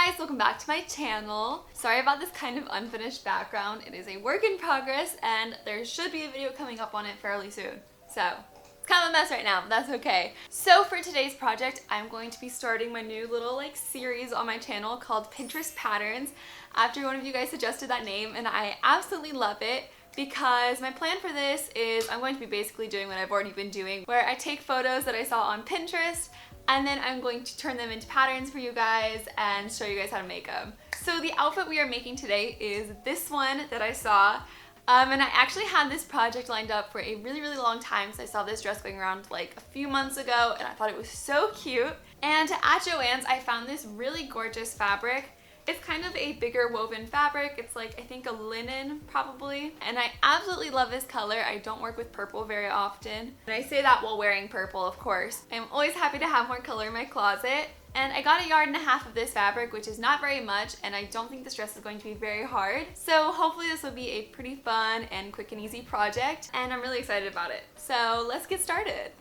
guys, welcome back to my channel. Sorry about this kind of unfinished background. It is a work in progress and there should be a video coming up on it fairly soon. So, it's kind of a mess right now, but that's okay. So for today's project, I'm going to be starting my new little series on my channel called Pinterest Patterns after one of you guys suggested that name, and I absolutely love it because my plan for this is I'm going to be basically doing what I've already been doing, where I take photos that I saw on Pinterest and then I'm going to turn them into patterns for you guys and show you guys how to make them. So the outfit we are making today is this one that I saw. And I actually had this project lined up for a really long time, so I saw this dress going around like a few months ago and I thought it was so cute. And at Joann's I found this really gorgeous fabric. It's kind of a bigger woven fabric. It's like, I think a linen probably. And I absolutely love this color. I don't work with purple very often. And I say that while wearing purple, of course. I'm always happy to have more color in my closet. And I got 1.5 yards of this fabric, which is not very much, and I don't think this dress is going to be very hard. So hopefully this will be a pretty fun and quick and easy project, and I'm really excited about it. So let's get started.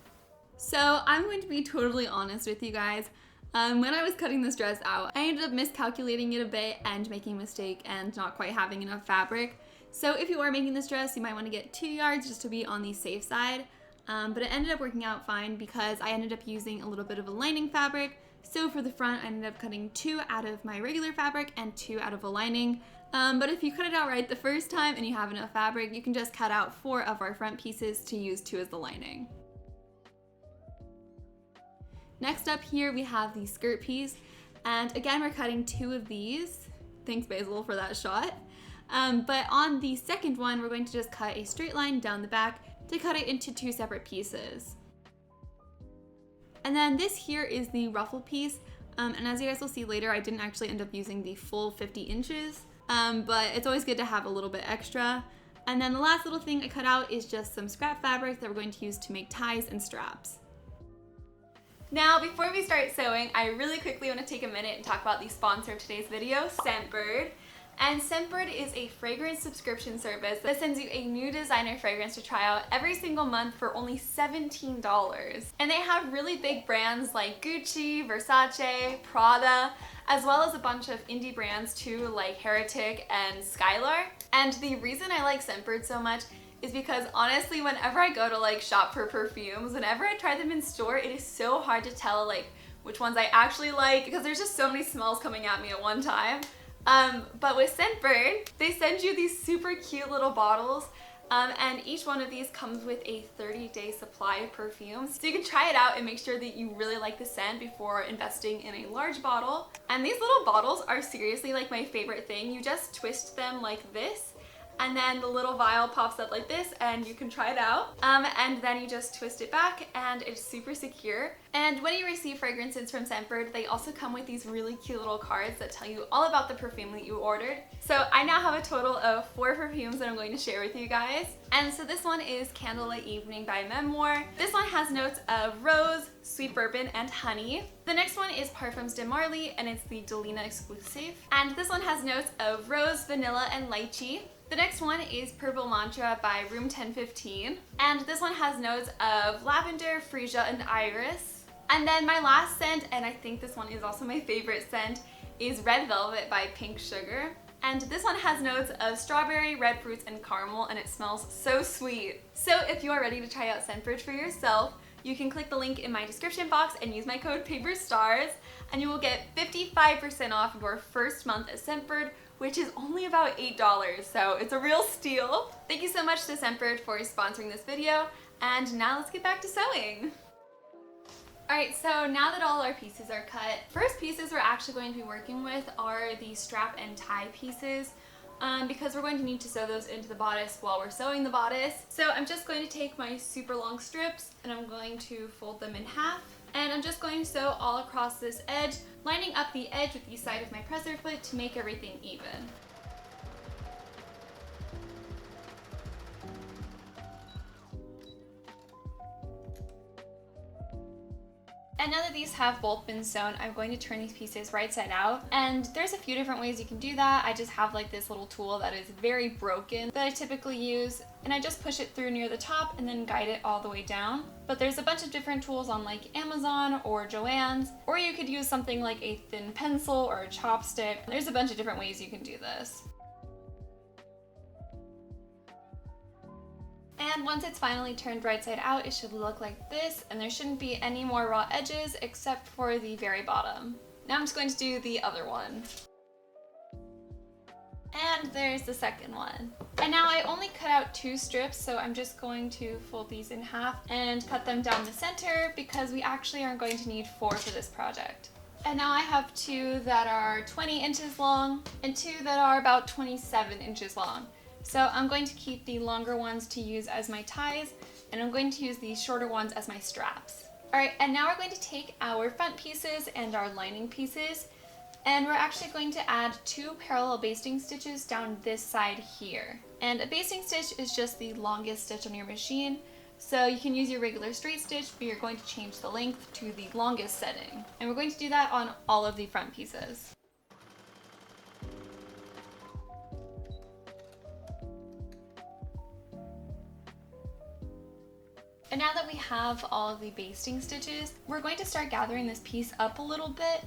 So I'm going to be totally honest with you guys. When I was cutting this dress out, I ended up miscalculating it a bit and making a mistake and not quite having enough fabric. So if you are making this dress, you might want to get 2 yards just to be on the safe side. But it ended up working out fine because I ended up using a little bit of a lining fabric. So for the front, I ended up cutting 2 out of my regular fabric and 2 out of a lining. But if you cut it out right the first time and you have enough fabric, you can just cut out 4 of our front pieces to use 2 as the lining. Next up here we have the skirt piece, and again we're cutting 2 of these. Thanks Basil for that shot. But on the second one we're going to just cut a straight line down the back to cut it into 2 separate pieces. And then this here is the ruffle piece, and as you guys will see later, I didn't actually end up using the full 50 inches, but it's always good to have a little bit extra. And then the last little thing I cut out is just some scrap fabric that we're going to use to make ties and straps. Now, before we start sewing, I really quickly want to take a minute and talk about the sponsor of today's video, Scentbird. And Scentbird is a fragrance subscription service that sends you a new designer fragrance to try out every single month for only $17. And they have really big brands like Gucci, Versace, Prada, as well as a bunch of indie brands too, like Heretic and Skylar. And the reason I like Scentbird so much is because honestly, whenever I go to shop for perfumes, whenever I try them in store, it is so hard to tell which ones I actually like because there's just so many smells coming at me at one time. But with Scentbird, they send you these super cute little bottles, and each one of these comes with a 30-day supply of perfumes. So you can try it out and make sure that you really like the scent before investing in a large bottle. And these little bottles are seriously my favorite thing. You just twist them like this, and then the little vial pops up like this and you can try it out. And then you just twist it back and it's super secure. And when you receive fragrances from Scentbird, they also come with these really cute little cards that tell you all about the perfume that you ordered. So I now have a total of 4 perfumes that I'm going to share with you guys. And so this one is Candlelight Evening by Memoir. This one has notes of rose, sweet bourbon, and honey. The next one is Parfums de Marly, and it's the Delina exclusive. And this one has notes of rose, vanilla, and lychee. The next one is Purple Mantra by Room 1015, and this one has notes of lavender, freesia, and iris. And then my last scent, and I think this one is also my favorite scent, is Red Velvet by Pink Sugar. And this one has notes of strawberry, red fruits, and caramel, and it smells so sweet. So if you are ready to try out Scentbird for yourself, you can click the link in my description box and use my code PaperStxrs, and you will get 55% off your first month at Scentbird, which is only about $8, so it's a real steal. Thank you so much to Scentbird for sponsoring this video, and now let's get back to sewing. Alright, so now that all our pieces are cut, first pieces we're actually going to be working with are the strap and tie pieces, because we're going to need to sew those into the bodice while we're sewing the bodice. So I'm just going to take my super long strips and I'm going to fold them in half. And I'm just going to sew all across this edge, lining up the edge with the side of my presser foot to make everything even. And now that these have both been sewn, I'm going to turn these pieces right side out. And there's a few different ways you can do that. I just have like this little tool that is very broken that I typically use. And I just push it through near the top and then guide it all the way down. But there's a bunch of different tools on like Amazon or Joann's, or you could use something like a thin pencil or a chopstick. There's a bunch of different ways you can do this. And once it's finally turned right side out, it should look like this, and there shouldn't be any more raw edges except for the very bottom. Now I'm just going to do the other one. And there's the second one. And now I only cut out 2 strips, so I'm just going to fold these in half and cut them down the center because we actually are going to need 4 for this project. And now I have 2 that are 20 inches long and 2 that are about 27 inches long. So I'm going to keep the longer ones to use as my ties, and I'm going to use the shorter ones as my straps. Alright, and now we're going to take our front pieces and our lining pieces, and we're actually going to add 2 parallel basting stitches down this side here. And a basting stitch is just the longest stitch on your machine, so you can use your regular straight stitch, but you're going to change the length to the longest setting. And we're going to do that on all of the front pieces. And now that we have all of the basting stitches, we're going to start gathering this piece up a little bit.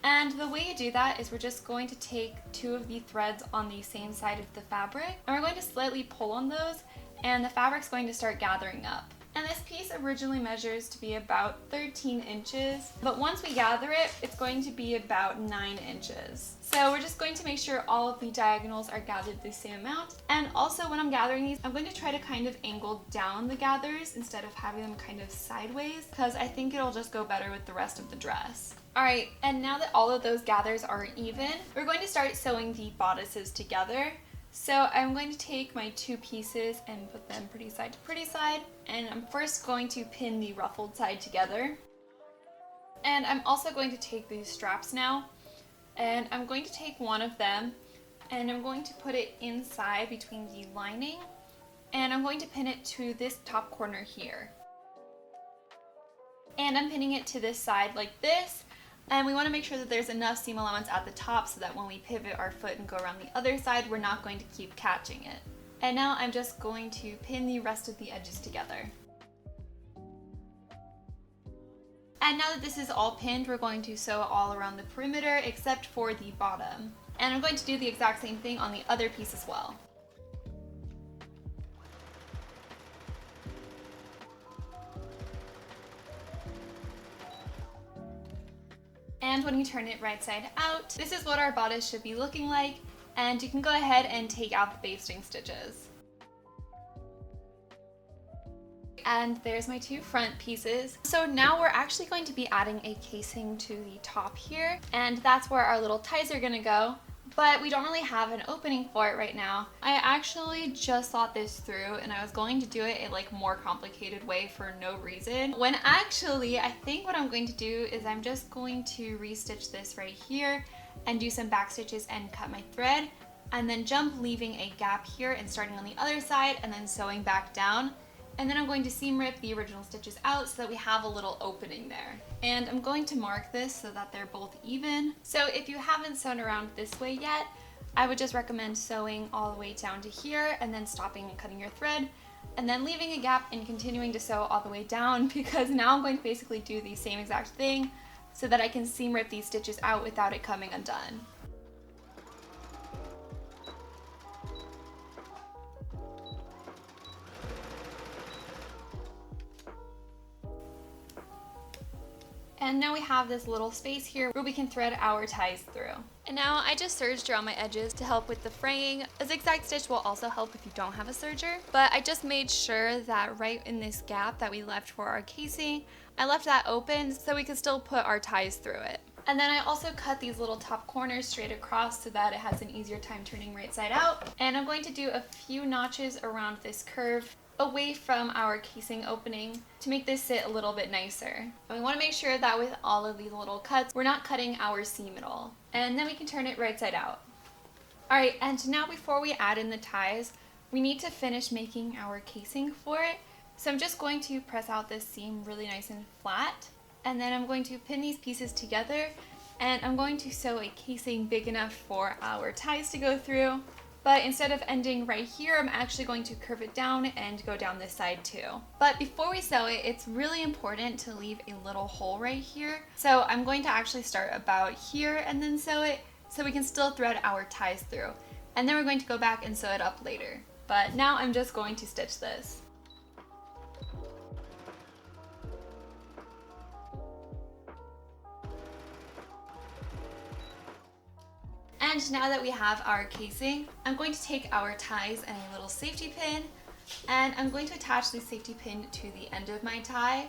And the way you do that is we're just going to take 2 of the threads on the same side of the fabric, and we're going to slightly pull on those, and the fabric's going to start gathering up. And this piece originally measures to be about 13 inches, but once we gather it, it's going to be about 9 inches. So we're just going to make sure all of the diagonals are gathered the same amount. And also when I'm gathering these, I'm going to try to kind of angle down the gathers instead of having them kind of sideways, because I think it'll just go better with the rest of the dress. Alright, and now that all of those gathers are even, we're going to start sewing the bodices together. So I'm going to take my 2 pieces and put them pretty side to pretty side, and I'm first going to pin the ruffled side together. And I'm also going to take these straps now, and I'm going to take one of them and I'm going to put it inside between the lining, and I'm going to pin it to this top corner here. And I'm pinning it to this side like this. And we want to make sure that there's enough seam allowance at the top so that when we pivot our foot and go around the other side, we're not going to keep catching it. And now I'm just going to pin the rest of the edges together. And now that this is all pinned, we're going to sew all around the perimeter except for the bottom. And I'm going to do the exact same thing on the other piece as well. And when you turn it right side out, this is what our bodice should be looking like, and you can go ahead and take out the basting stitches. And there's my 2 front pieces. So now we're actually going to be adding a casing to the top here, and that's where our little ties are gonna go. But we don't really have an opening for it right now. I actually just thought this through, and I was going to do it a like more complicated way for no reason, when actually I think what I'm going to do is I'm just going to restitch this right here and do some back stitches and cut my thread, and then jump, leaving a gap here and starting on the other side and then sewing back down. And then I'm going to seam rip the original stitches out so that we have a little opening there. And I'm going to mark this so that they're both even. So if you haven't sewn around this way yet, I would just recommend sewing all the way down to here and then stopping and cutting your thread, and then leaving a gap and continuing to sew all the way down, because now I'm going to basically do the same exact thing so that I can seam rip these stitches out without it coming undone. And now we have this little space here where we can thread our ties through. And now I just serged around my edges to help with the fraying. A zigzag stitch will also help if you don't have a serger, but I just made sure that right in this gap that we left for our casing, I left that open so we could still put our ties through it. And then I also cut these little top corners straight across so that it has an easier time turning right side out. And I'm going to do a few notches around this curve away from our casing opening to make this sit a little bit nicer. And we want to make sure that with all of these little cuts, we're not cutting our seam at all. And then we can turn it right side out. Alright, and now before we add in the ties, we need to finish making our casing for it. So I'm just going to press out this seam really nice and flat. And then I'm going to pin these pieces together, and I'm going to sew a casing big enough for our ties to go through. But instead of ending right here, I'm actually going to curve it down and go down this side too. But before we sew it, it's really important to leave a little hole right here. So I'm going to actually start about here and then sew it so we can still thread our ties through. And then we're going to go back and sew it up later. But now I'm just going to stitch this. And now that we have our casing, I'm going to take our ties and a little safety pin, and I'm going to attach the safety pin to the end of my tie.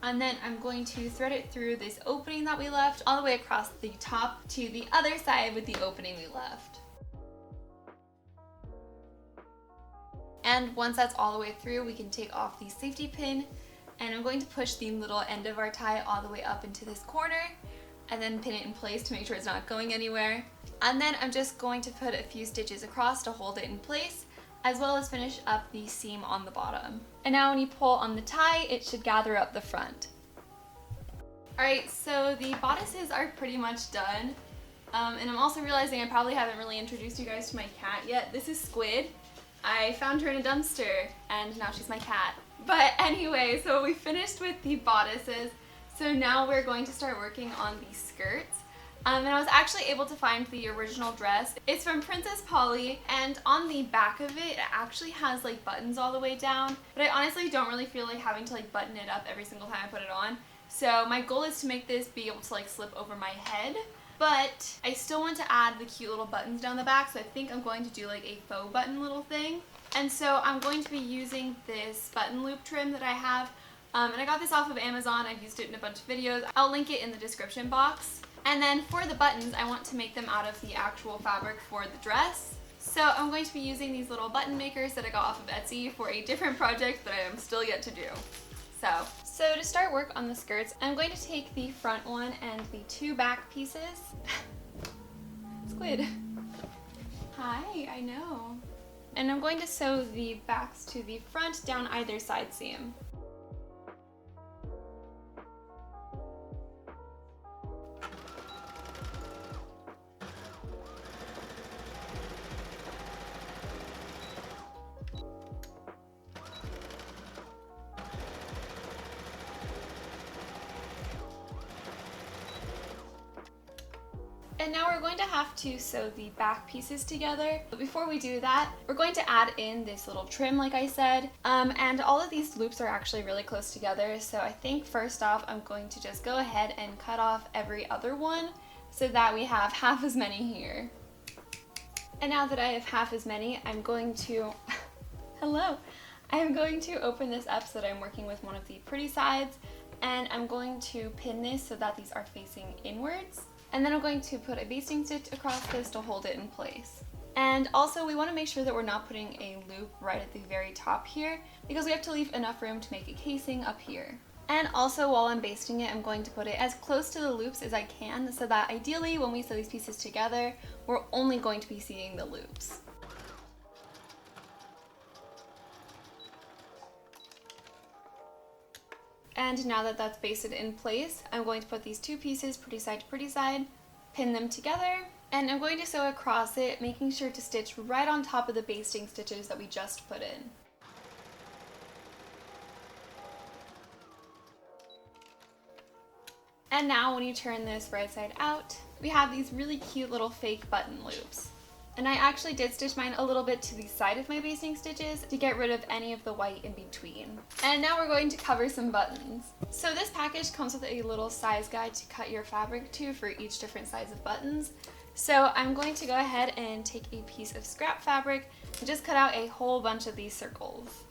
And then I'm going to thread it through this opening that we left all the way across the top to the other side with the opening we left. And once that's all the way through, we can take off the safety pin, and I'm going to push the little end of our tie all the way up into this corner and then pin it in place to make sure it's not going anywhere. And then I'm just going to put a few stitches across to hold it in place, as well as finish up the seam on the bottom. And now when you pull on the tie, it should gather up the front. Alright, so the bodices are pretty much done. And I'm also realizing I probably haven't really introduced you guys to my cat yet. This is Squid. I found her in a dumpster, and now she's my cat. But anyway, so we finished with the bodices. So now we're going to start working on the skirts. And I was actually able to find the original dress. It's from Princess Polly, and on the back of it, it actually has like buttons all the way down. But I honestly don't really feel like having to like button it up every single time I put it on. So my goal is to make this be able to like slip over my head. But I still want to add the cute little buttons down the back, so I think I'm going to do like a faux button little thing. And so I'm going to be using this button loop trim that I have. And I got this off of Amazon. I've used it in a bunch of videos. I'll link it in the description box. And then for the buttons, I want to make them out of the actual fabric for the dress. So I'm going to be using these little button makers that I got off of Etsy for a different project that I am still yet to do. So to start work on the skirts, I'm going to take the front one and the two back pieces. Squid. Hi, I know. And I'm going to sew the backs to the front down either side seam. And now we're going to have to sew the back pieces together. But before we do that, we're going to add in this little trim like I said. And all of these loops are actually really close together. So I think first off, I'm going to just go ahead and cut off every other one so that we have half as many here. And now that I have half as many, I'm going to, hello. I'm going to open this up so that I'm working with one of the pretty sides. And I'm going to pin this so that these are facing inwards. And then I'm going to put a basting stitch across this to hold it in place. And also we want to make sure that we're not putting a loop right at the very top here, because we have to leave enough room to make a casing up here. And also while I'm basting it, I'm going to put it as close to the loops as I can so that ideally when we sew these pieces together, we're only going to be seeing the loops. And now that that's basted in place, I'm going to put these two pieces pretty side, pin them together, and I'm going to sew across it, making sure to stitch right on top of the basting stitches that we just put in. And now when you turn this right side out, we have these really cute little fake button loops. And I actually did stitch mine a little bit to the side of my basting stitches to get rid of any of the white in between. And now we're going to cover some buttons. So this package comes with a little size guide to cut your fabric to for each different size of buttons. So I'm going to go ahead and take a piece of scrap fabric and just cut out a whole bunch of these circles.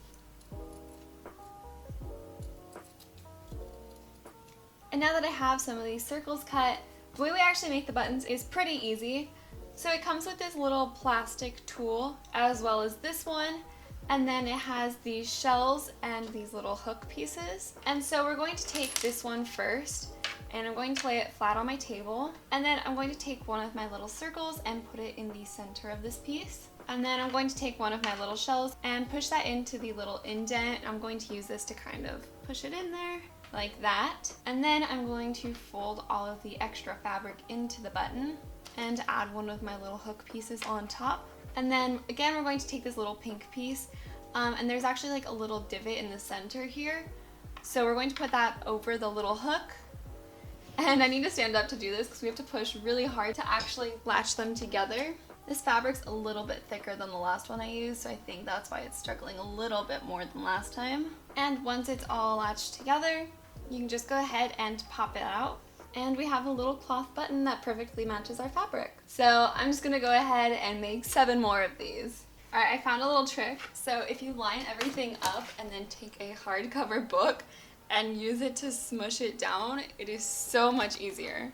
And now that I have some of these circles cut, the way we actually make the buttons is pretty easy. So it comes with this little plastic tool as well as this one, and then it has these shells and these little hook pieces. And so we're going to take this one first, and I'm going to lay it flat on my table, and then I'm going to take one of my little circles and put it in the center of this piece. And then I'm going to take one of my little shells and push that into the little indent. I'm going to use this to kind of push it in there. like that. And then I'm going to fold all of the extra fabric into the button and add one of my little hook pieces on top. And then again, we're going to take this little pink piece, and there's actually like a little divot in the center here. So we're going to put that over the little hook. And I need to stand up to do this because we have to push really hard to actually latch them together. This fabric's a little bit thicker than the last one I used, so I think that's why it's struggling a little bit more than last time. And once it's all latched together, you can just go ahead and pop it out. And we have a little cloth button that perfectly matches our fabric. So I'm just gonna go ahead and make 7 more of these. All right, I found a little trick. So if you line everything up and then take a hardcover book and use it to smush it down, it is so much easier.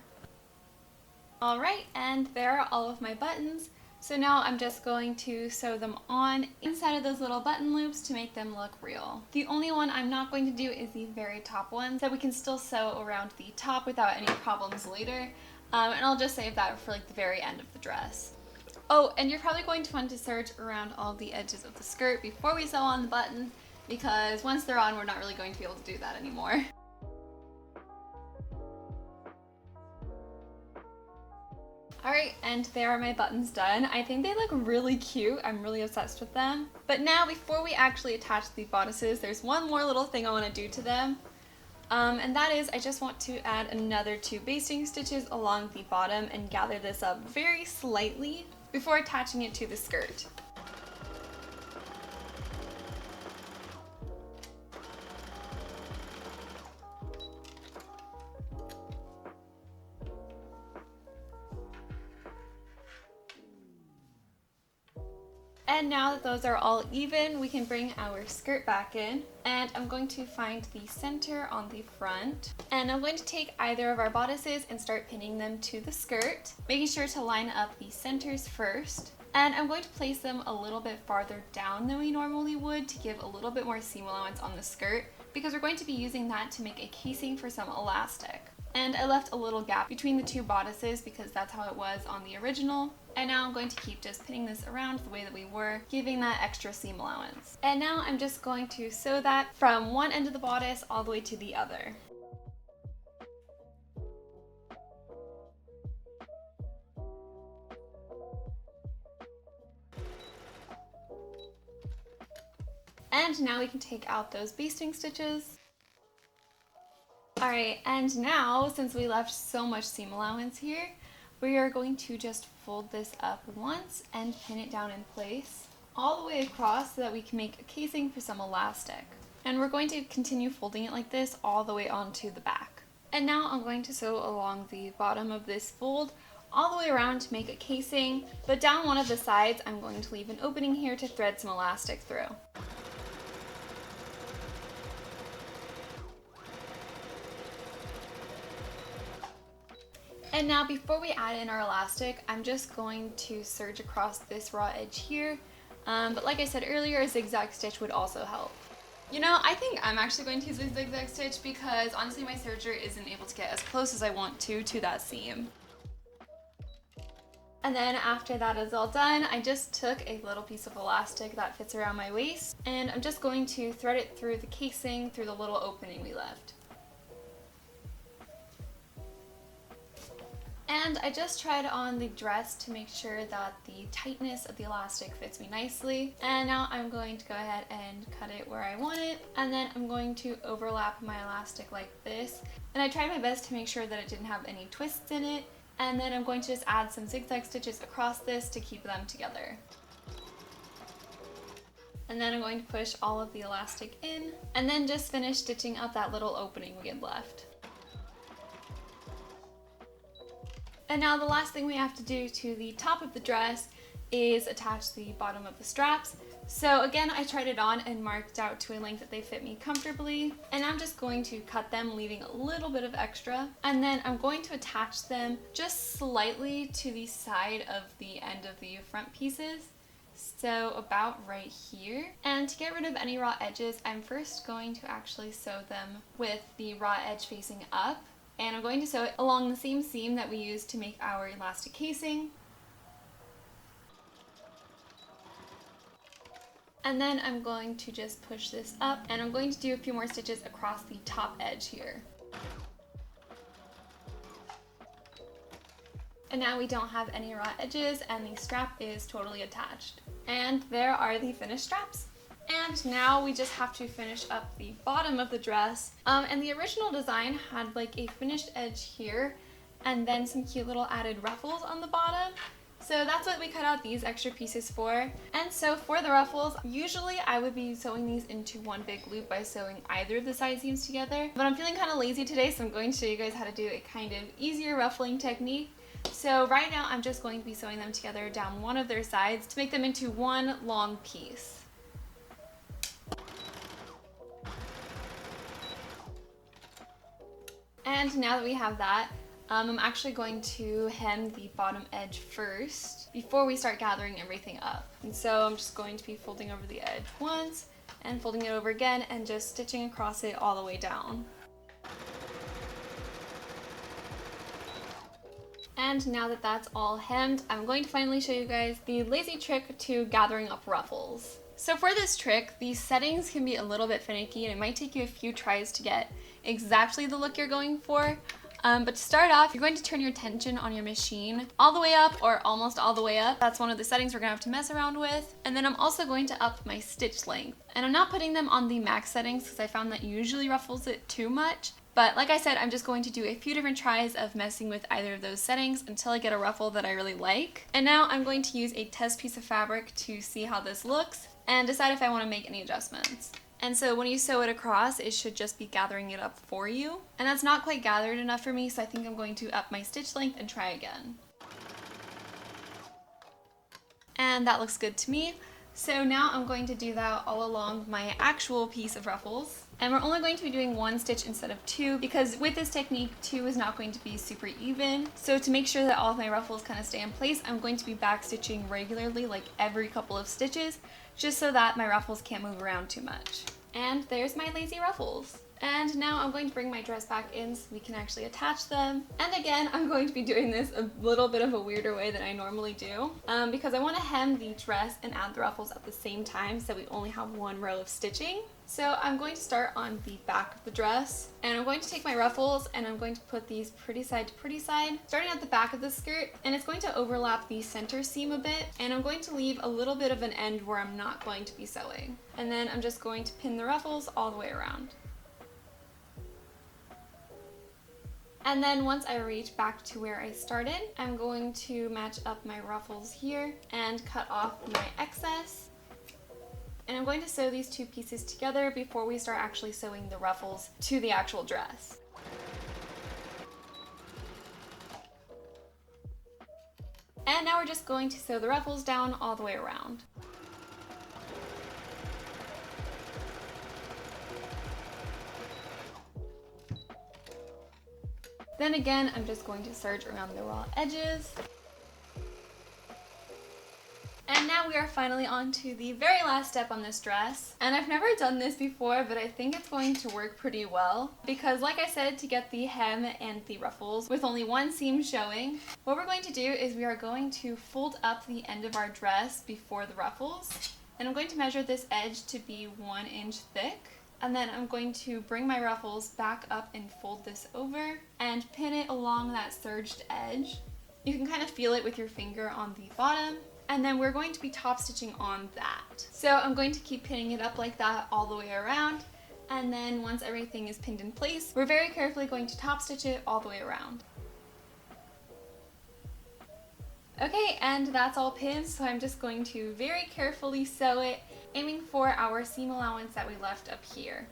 All right, and there are all of my buttons. So now I'm just going to sew them on inside of those little button loops to make them look real. The only one I'm not going to do is the very top one, so we can still sew around the top without any problems later. And I'll just save that for like the very end of the dress. Oh, and you're probably going to want to serge around all the edges of the skirt before we sew on the button, because once they're on, we're not really going to be able to do that anymore. Alright, and there are my buttons done. I think they look really cute. I'm really obsessed with them. But now, before we actually attach the bodices, there's one more little thing I want to do to them. And that is, I just want to add another 2 basting stitches along the bottom and gather this up very slightly before attaching it to the skirt. And now that those are all even, we can bring our skirt back in. And I'm going to find the center on the front. And I'm going to take either of our bodices and start pinning them to the skirt, making sure to line up the centers first. And I'm going to place them a little bit farther down than we normally would to give a little bit more seam allowance on the skirt, because we're going to be using that to make a casing for some elastic. And I left a little gap between the 2 bodices because that's how it was on the original. And now I'm going to keep just pinning this around the way that we were, giving that extra seam allowance. And now I'm just going to sew that from one end of the bodice all the way to the other. And now we can take out those basting stitches. Alright, and now, since we left so much seam allowance here, we are going to just fold this up once and pin it down in place all the way across so that we can make a casing for some elastic. And we're going to continue folding it like this all the way onto the back. And now I'm going to sew along the bottom of this fold all the way around to make a casing, but down one of the sides I'm going to leave an opening here to thread some elastic through. And now before we add in our elastic, I'm just going to serge across this raw edge here. But like I said earlier, a zigzag stitch would also help. You know, I think I'm actually going to use a zigzag stitch because honestly my serger isn't able to get as close as I want to that seam. And then after that is all done, I just took a little piece of elastic that fits around my waist, and I'm just going to thread it through the casing through the little opening we left. And I just tried on the dress to make sure that the tightness of the elastic fits me nicely. And now I'm going to go ahead and cut it where I want it. And then I'm going to overlap my elastic like this. And I tried my best to make sure that it didn't have any twists in it. And then I'm going to just add some zigzag stitches across this to keep them together. And then I'm going to push all of the elastic in. And then just finish stitching up that little opening we had left. And now the last thing we have to do to the top of the dress is attach the bottom of the straps. So again, I tried it on and marked out to a length that they fit me comfortably. And I'm just going to cut them, leaving a little bit of extra. And then I'm going to attach them just slightly to the side of the end of the front pieces. So about right here. And to get rid of any raw edges, I'm first going to actually sew them with the raw edge facing up. And I'm going to sew it along the same seam that we used to make our elastic casing. And then I'm going to just push this up, and I'm going to do a few more stitches across the top edge here. And now we don't have any raw edges, and the strap is totally attached. And there are the finished straps. And now we just have to finish up the bottom of the dress. And the original design had like a finished edge here, and then some cute little added ruffles on the bottom. So that's what we cut out these extra pieces for. And so for the ruffles, usually I would be sewing these into one big loop by sewing either of the side seams together. But I'm feeling kind of lazy today, so I'm going to show you guys how to do a kind of easier ruffling technique. So right now I'm just going to be sewing them together down one of their sides to make them into one long piece. And now that we have that, I'm actually going to hem the bottom edge first before we start gathering everything up. And so I'm just going to be folding over the edge once and folding it over again and just stitching across it all the way down. And now that that's all hemmed, I'm going to finally show you guys the lazy trick to gathering up ruffles. So for this trick, the settings can be a little bit finicky and it might take you a few tries to get exactly the look you're going for. But to start off, you're going to turn your tension on your machine all the way up or almost all the way up. That's one of the settings we're gonna have to mess around with. And then I'm also going to up my stitch length. And I'm not putting them on the max settings because I found that usually ruffles it too much. But like I said, I'm just going to do a few different tries of messing with either of those settings until I get a ruffle that I really like. And now I'm going to use a test piece of fabric to see how this looks and decide if I want to make any adjustments. And so when you sew it across, it should just be gathering it up for you. And that's not quite gathered enough for me, so I think I'm going to up my stitch length and try again. And that looks good to me. So now I'm going to do that all along my actual piece of ruffles. And we're only going to be doing one stitch instead of two because with this technique, two is not going to be super even. So to make sure that all of my ruffles kind of stay in place, I'm going to be back stitching regularly, like every couple of stitches, just so that my ruffles can't move around too much. And there's my lazy ruffles. And now I'm going to bring my dress back in so we can actually attach them. And again, I'm going to be doing this a little bit of a weirder way than I normally do because I want to hem the dress and add the ruffles at the same time so we only have one row of stitching. So I'm going to start on the back of the dress and I'm going to take my ruffles and I'm going to put these pretty side to pretty side, starting at the back of the skirt, and it's going to overlap the center seam a bit, and I'm going to leave a little bit of an end where I'm not going to be sewing. And then I'm just going to pin the ruffles all the way around. And then once I reach back to where I started, I'm going to match up my ruffles here and cut off my excess. And I'm going to sew these two pieces together before we start actually sewing the ruffles to the actual dress. And now we're just going to sew the ruffles down all the way around. Then again, I'm just going to serge around the raw edges. And now we are finally on to the very last step on this dress. And I've never done this before, but I think it's going to work pretty well. Because like I said, to get the hem and the ruffles with only one seam showing, what we're going to do is we are going to fold up the end of our dress before the ruffles. And I'm going to measure this edge to be 1 inch thick. And then I'm going to bring my ruffles back up and fold this over and pin it along that serged edge. You can kind of feel it with your finger on the bottom. And then we're going to be top stitching on that. So I'm going to keep pinning it up like that all the way around. And then once everything is pinned in place, we're very carefully going to top stitch it all the way around. Okay, and that's all pinned, so I'm just going to very carefully sew it, aiming for our seam allowance that we left up here.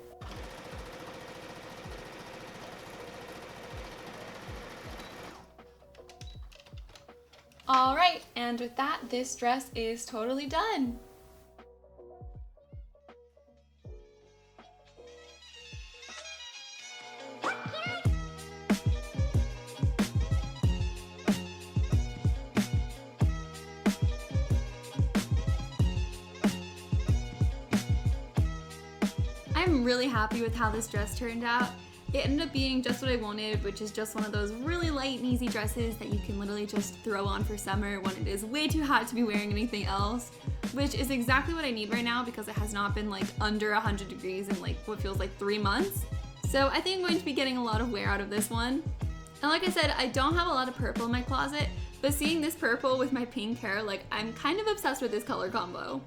Alright, and with that, this dress is totally done. I'm really happy with how this dress turned out. It ended up being just what I wanted, which is just one of those really light and easy dresses that you can literally just throw on for summer when it is way too hot to be wearing anything else. which is exactly what I need right now because it has not been like under 100 degrees in like what feels like 3 months. So I think I'm going to be getting a lot of wear out of this one. And like I said, I don't have a lot of purple in my closet, but seeing this purple with my pink hair, like I'm kind of obsessed with this color combo.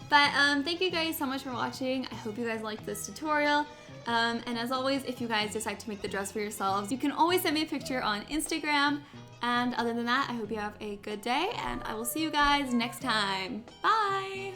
But thank you guys so much for watching. I hope you guys liked this tutorial. And as always, if you guys decide to make the dress for yourselves, you can always send me a picture on Instagram. And other than that, I hope you have a good day, and I will see you guys next time. Bye!